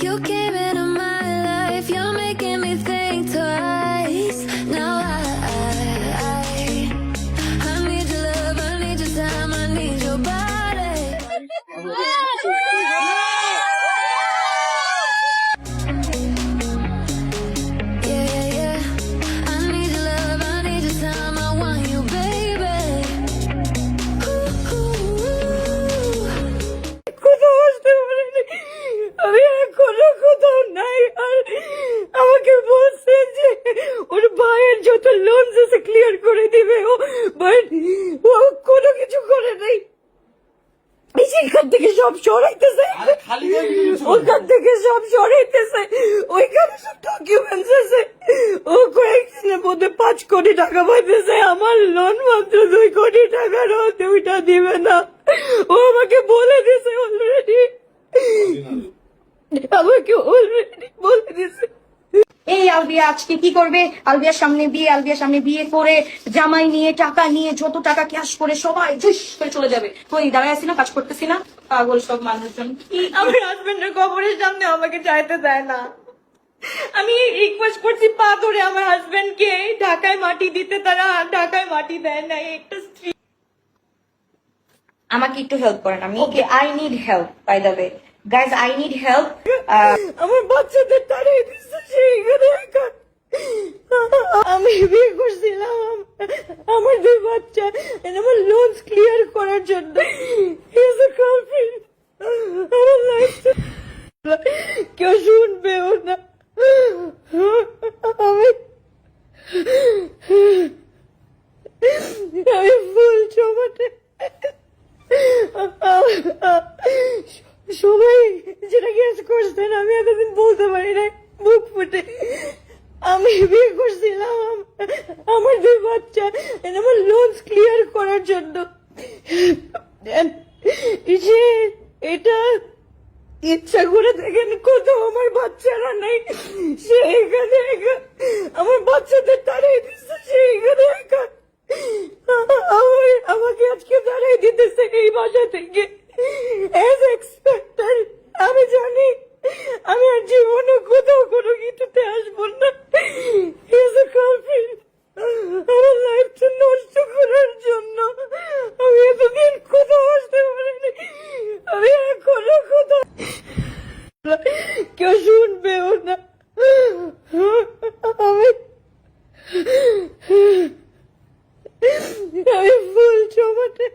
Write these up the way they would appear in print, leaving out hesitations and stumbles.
You came into my life, you're making me think twice. Now I need your love, I need your time, I need your body. Yeah, yeah, yeah. I need your love, I need your time, I want you, baby. Ooh, ooh, ooh. কোথাও আসতে পারিনি, আমি এখনো কোথাও নাই। আর আমাকে বলছে যে ওর ভাইয়ের যত লোন আছে ক্লিয়ার করে দিবে ও, বাট ও কোনো কিছু করে নাই। সেখান থেকে সব সরাইতেছে, ওখান থেকে সব সরাইতেছে, ওইখানে সব ডকুমেন্টস আছে। ও কয়েকদিনের মধ্যে 5 কোটি টাকা পাইতেছে, আমার লোন মাত্র 2 কোটি টাকার, ওইটা দিবে না। ও আমাকে বলে দিছে অলরেডি, আমাকে অলরেডি বলে দিছে। এই আলবিয়া আজকে কি করবে? আলবিয়ার সামনে বিয়ে করে জামাই নিয়ে টাকা নিয়ে যত টাকা ক্যাশ করে সবাই জুস করে চলে যাবে। তুই দাঁড়ায় আছি না, কাজ করতেছি না, পাগল সব মানুষজন। আমার হাজবেন্ডের কবরের সামনে আমাকে যাইতে দেয় না। আমি রিকোয়েস্ট করছি পা ধরে আমার হাজবেন্ডকে ঢাকায় মাটি দিতে, তারা ঢাকায় মাটি দেয় না। একটা স্ত্রী আমাকে একটু হেল্প করেন। আমি I need help, by the way guys, I need help. আমার বাচ্চাদের তাড়িয়ে দিচ্ছে সেইখানে একা। আমি বিয়ে করছিলাম, আমার 2 বাচ্চা, আমার লোন ক্লিয়ার করার জন্য। আমার লাইফ কেউ শুনবেও না। আমি ফুল জমাতে সবাই যেটা গেস করছেন, আমি এতদিন বলতে পারি না মুখ ফুটে। আমি বিয়ে করছিলাম, আমার 2 বাচ্চা, আমার লোন ক্লিয়ার করার জন্য। যে এটা ইচ্ছা করে দেখেন, কোথাও আমার বাচ্চারা নেই, সেইখানে একা। আমার বাচ্চাদের তাড়িয়ে দিচ্ছে সেইখানে একা। আমাকে আজকে তাড়িয়ে দিতেছে এই বাসা থেকে, as expected। আমি জানি আমি আর জীবনে কোথাও কোনো কিছুতে আসবো না। He's a culprit। আমার লাইফটা নষ্ট করার জন্য আমি এতদিন কোথাও আসতে পারিনি। আমি এখনো কোথাও, কেউ শুনবেও না। আমি ফুল জমাতে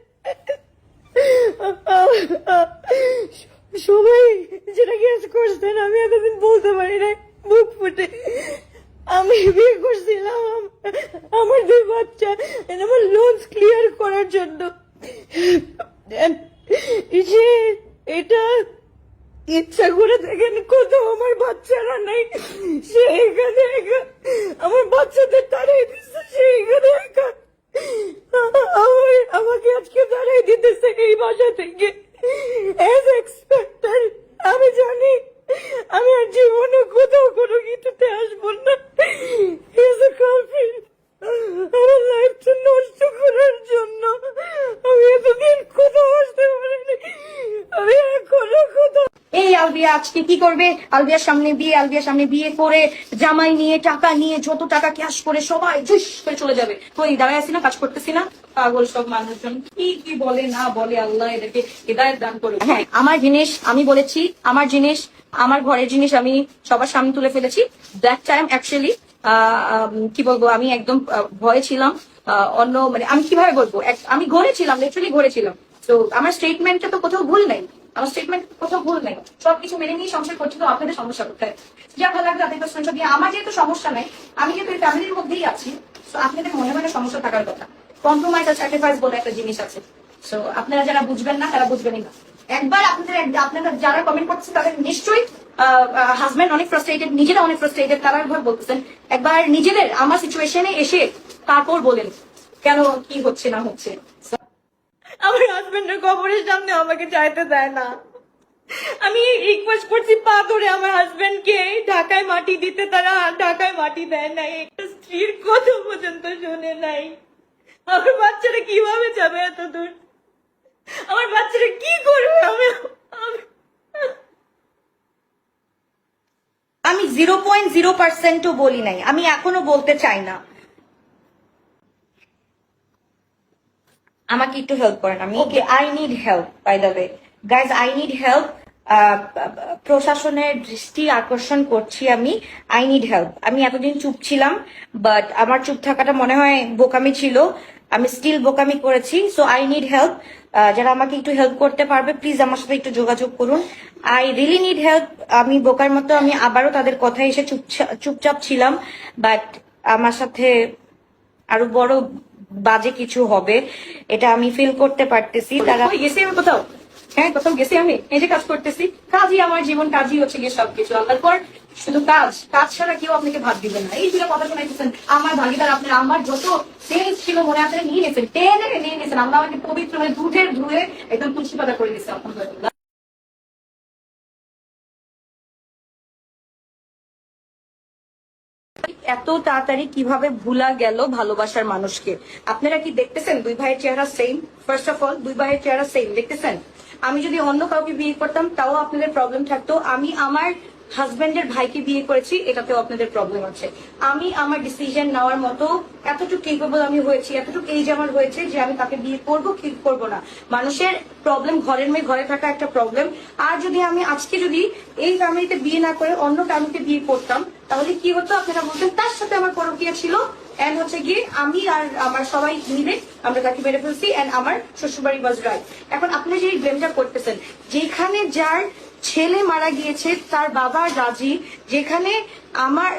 সবাই যেটা গেস করছেন, আমি এতদিন বলতে পারি না মুখ ফুটে। আমি বিয়ে করছিলাম, আমার 2 বাচ্চা, আমার লোন ক্লিয়ার করার জন্য। যে এটা ইচ্ছা করে দেখেন, কোথাও আমার বাচ্চারা নেই, সেইখানে একা। আমার বাচ্চাদের তাড়িয়ে দিচ্ছে সেইখানে একা। আমাকে আজকে তাড়িয়ে দিতেছে এই বাসা থেকে, as expected। আমি জানি আমি আর জীবনে কোথাও কোনো কিছুতে আসবো না। He's a culprit। আমার লাইফটা নষ্ট করার জন্য আমি এতদিন কোথাও আসতে পারিনি। আমি এখনো কোথাও। এই আলবিয়া আজকে কি করবে? আলবিয়ার সামনে বিয়ে করে জামাই নিয়ে টাকা নিয়ে যত টাকা ক্যাশ করে সবাই জুস করে চলে যাবে। তুই দাঁড়ায় আছি না, কাজ করতেছি না, পাগল সব মানুষজন। কি বলে না বলে, আল্লাহ এদেরকে হিদায়াত দান করুক। হ্যাঁ, আমার জিনিস আমি বলেছি, আমার জিনিস, আমার ঘরের জিনিস আমি সবার সামনে তুলে ফেলেছি। দ্যাট টাইম অ্যাকচুয়ালি কি বলবো, আমি একদম ভয়ে ছিলাম। অন্য মানে আমি কিভাবে বলবো, আমি ঘরে ছিলাম, লিটারালি ঘরে ছিলাম। তো আমার স্টেটমেন্টটা তো কোথাও ভুল নাই, আমার স্টেটমেন্ট কোথাও ভুল নাই, সবকিছু মেনে নিয়ে সংসার করছি। তো আপনাদের সমস্যা কোথায়? যা ভালো লাগবে আপনাদের সংসার দিয়ে, আমার যেহেতু সমস্যা নাই, আমি যেহেতু এই ফ্যামিলির মধ্যেই আছি, তো আপনাদের মনে মনে সমস্যা থাকার কথা। কম্প্রোমাইজ আর স্যাক্রিফাইস বলে একটা জিনিস আছে। সো আপনারা যারা বুঝবেন না তারা বুঝবেনই না। একবার আপনারা যারা কমেন্ট করছেন তাদের নিশ্চয়ই হাজবেন্ড অনেক ফ্রাস্ট্রেটেড, নিজেরা অনেক ফ্রাস্ট্রেটেড, তারা একবার বলতেছেন একবার নিজেদের আমার সিচুয়েশনে এসে তারপর বলেন কেন কি হচ্ছে না হচ্ছে। আমার হাজবেন্ডের কবরের সামনে আমাকে যাইতে দেয় না। আমি রিকোয়েস্ট করছি পা ধরে আমার হাজবেন্ডকে ঢাকায় মাটি দিতে, তারা ঢাকায় মাটি দেয় নাই। একটা স্ত্রীর কথা পর্যন্ত শুনে নাই। আমার বাচ্চারা কিভাবে যাবে এত দূর? আমার বাচ্চারা কি করবে? আমি আমি 0.0%ও বলি নাই, আমি এখনো বলতে চাই না। আমাকে একটু হেল্প করেন, আমি I need help, by the way guys, I need help. প্রশাসনের দৃষ্টি আকর্ষণ করছি আমি, আই নিড হেল্প। আমি এতদিন চুপ ছিলাম, বাট আমার চুপ থাকাটা মনে হয় বোকামি ছিল, আমি স্টিল বোকামি করেছি। So I need help. যারা আমাকে একটু হেল্প করতে পারবে প্লিজ আমার সাথে একটু যোগাযোগ করুন। I really need help. আমি বোকার মতো আমি আবারও তাদের কথায় এসে চুপচাপ ছিলাম, বাট আমার সাথে আরো বড় বাজে কিছু হবে, এটা আমি ফিল করতে পারতেছি। তারা গেছি আমি কোথাও, হ্যাঁ কোথাও গেছি আমি, এই যে কাজ করতেছি, কাজই আমার জীবন, কাজই হচ্ছে গিয়ে সবকিছু। আল্লাহর পর শুধু কাজ, কাজ ছাড়া কেউ আপনাকে ভাত দিবে না। এই দুটো কথা শোনাইতেছেন আমার ভাগিদার, আপনার আমার যত সেলস ছিল মনে আপনারা নিয়ে গেছেন, টেনে নিয়ে গেছেন। আমরা আমাকে পবিত্র মানে দুধের ধুয়ে একদম তুলসী পাতা করে দিচ্ছে আলহামদুলিল্লাহ। এত তাড়াতাড়ি কিভাবে ভুলা গেল ভালোবাসার মানুষকে? আপনারা কি দেখতেছেন দুই ভাইয়ের চেহারা সেম? ফার্স্ট অফ অল দুই ভাইয়ের চেহারা সেম দেখতেছেন। আমি যদি অন্য কাউকে বিয়ে করতাম তাও আপনাদের প্রবলেম থাকতো, আমি আমার হাজবেন্ডের ভাইকে বিয়ে করেছি এটাতেও আপনাদের প্রবলেম আছে। আমি আমার ডিসিশন নেওয়ার মতো এতটুকু কেপেবল আমি হয়েছি, এতটুকু এজ আমার হয়েছে যে আমি তাকে বিয়ে করবো কি করবো না। মানুষের প্রবলেম, ঘরের মেয়ে ঘরে থাকা একটা প্রবলেম। আর যদি আমি আজকে যদি এই ফ্যামিলিতে বিয়ে না করে অন্য ফ্যামিলিতে বিয়ে করতাম তাহলে কি হতো? আপনারা বলতেন তার সাথে আমার পরকীয়া ছিল, এন্ড হচ্ছে গিয়ে আমি আর আমার সবাই মিলে আমরা তাকে মেরে ফেলছি, এন্ড আমার শ্বশুরবাড়ি ওয়াজ রাইট। এখন আপনি যে ব্লেমটা করতেছেন, যেখানে যার ছেলে মারা গিয়েছে তার বাবা রাজি, যেখানে আমার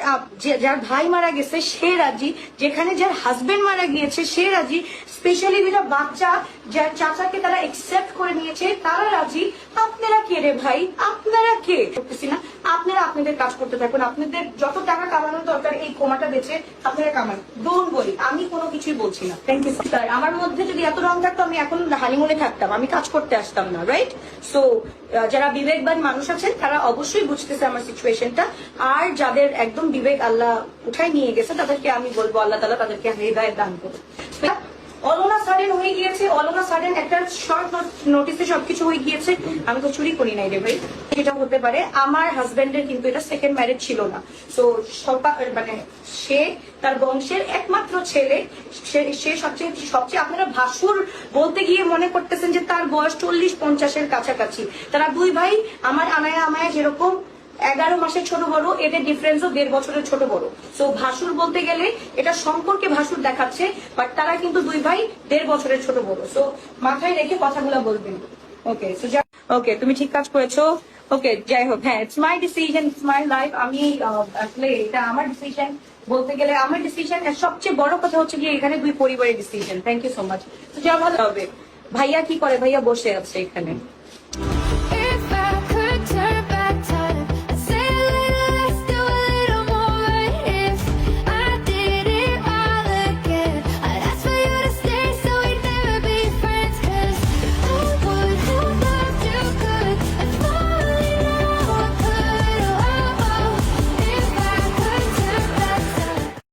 যার ভাই মারা গেছে সে রাজি, যেখানে যার হাজবেন্ড মারা গিয়েছে সে রাজি, স্পেশালি যেটা বাচ্চা যার চাচাকে তারা একসেপ্ট করে নিয়েছে তারা রাজি। আপনারা কে রে ভাই? আপনারা কে? করতেছি না, আপনারা আপনাদের কাজ করতে থাকুন। আপনাদের যত টাকা কামানোর দরকার এই কোমাটা বেচে আপনারা কামান, ডোন্ট বলি, আমি কোনো কিছুই বলছি না। Thank you sir. আমার মধ্যে যদি এত রং থাকতো আমি এখন হানিমুনে থাকতাম, আমি কাজ করতে আসতাম না, রাইট? সো যারা বিবেকবান মানুষ আছেন তারা অবশ্যই বুঝতেছে আমার সিচুয়েশনটা, আর যাদের একদম বিবেক আল্লাহ উঠাই নিয়ে গেছে তাদেরকে আমি বলবো আল্লাহ তাআলা তাদেরকে হৃদয় দান করুন। অলনা সাডেন হয়ে গিয়েছে, অলনা সাডেন একটা শর্ট নোটিসে সবকিছু হয়ে গিয়েছে। আমি তো চুরি করি নাই রে ভাই, এটা হতে পারে। আমার হাজবেন্ডের কিন্তু এটা সেকেন্ড ম্যারেজ ছিল না। তো মানে সে তার বংশের একমাত্র ছেলে, সে সবচেয়ে আপনারা ভাসুর বলতে গিয়ে মনে করতেছেন যে তার বয়স 40-50-এর কাছাকাছি। তারা দুই ভাই আমার আনায়া আমায়া যেরকম 11 মাসের ছোট বড়, এদের ডিফারেন্সও 1.5 বছরের ছোট বড়। সো ভাসুর বলতে গেলে এটা সম্পর্কে ভাসুর দেখাচ্ছে, বাট তারা কিন্তু দুই ভাই 1.5 বছরের ছোট বড়। সো মাথায় রেখে কথাগুলো বলবেন। ওকে, সো ওকে, তুমি ঠিক কাজ করেছো। ওকে, যাই হোক, হ্যাঁ it's my decision, it's my life. আমি আসলে এটা আমার ডিসিশন বলতে গেলে আমার ডিসিশন। সবচেয়ে বড় কথা হচ্ছে কি এখানে দুই পরিবারের decision. Thank you so much. তো যা ভালো হবে। ভাইয়া কি করে? ভাইয়া বসে আছে এখানে।